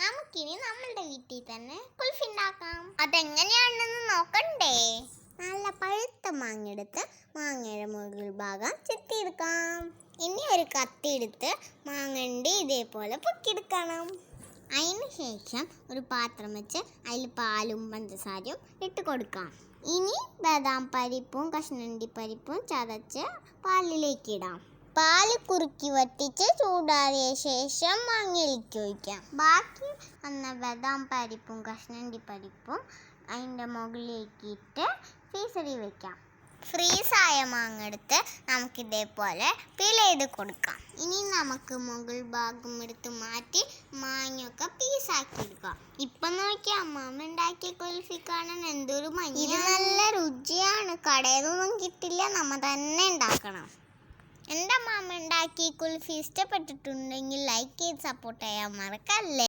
നമുക്കിനി നമ്മളുടെ വീട്ടിൽ തന്നെ കുൽഫി ഉണ്ടാക്കാം. അതെങ്ങനെയാണെന്ന് നോക്കണ്ടേ? നല്ല പഴുത്ത മാങ്ങ എടുത്ത് മാങ്ങയുടെ മുകൾ ഭാഗം ചെത്തിയെടുക്കാം. ഇനി ഒരു കത്തി എടുത്ത് മാങ്ങണ്ടി ഇതേപോലെ പൊക്കിയെടുക്കണം. അതിന് ശേഷം ഒരു പാത്രം വെച്ച് അതിൽ പാലും പഞ്ചസാരയും ഇട്ട് കൊടുക്കാം. ഇനി ബദാം പരിപ്പും കശുവണ്ടി പരിപ്പും ചതച്ച് പാലിലേക്ക് ഇടാം. പാല് കുറുക്കി വറ്റിച്ച് ചൂടാറിയ ശേഷം മാങ്ങയിലേക്ക് ഒഴിക്കാം. ബാക്കി വന്ന ബദാം പരിപ്പും കശുവണ്ടി പരിപ്പും അതിൻ്റെ മുകളിലേക്ക് ഇട്ട് ഫ്രീസറിൽ വെക്കാം. ഫ്രീസായ മാങ്ങ എടുത്ത് നമുക്കിതേപോലെ പീൽ ചെയ്ത് കൊടുക്കാം. ഇനി നമുക്ക് മുകൾ ഭാഗം എടുത്ത് മാറ്റി മാങ്ങയൊക്കെ പീസാക്കി എടുക്കാം. ഇപ്പം നോക്കിയാൽ അമ്മമ്മ ഉണ്ടാക്കിയ കുൽഫി കാണാൻ എന്തൊരു ഭംഗി! ഇത് നല്ല രുചിയാണ്, കടയിൽ നിന്നൊന്നും കിട്ടില്ല, നമ്മൾ തന്നെ ഉണ്ടാക്കണം. എൻ്റെ അമ്മമ്മ ഉണ്ടാക്കി കുൽഫി ഇഷ്ടപ്പെട്ടിട്ടുണ്ടെങ്കിൽ ലൈക്ക് ചെയ്ത് സപ്പോർട്ട് ചെയ്യാൻ മറക്കല്ലേ.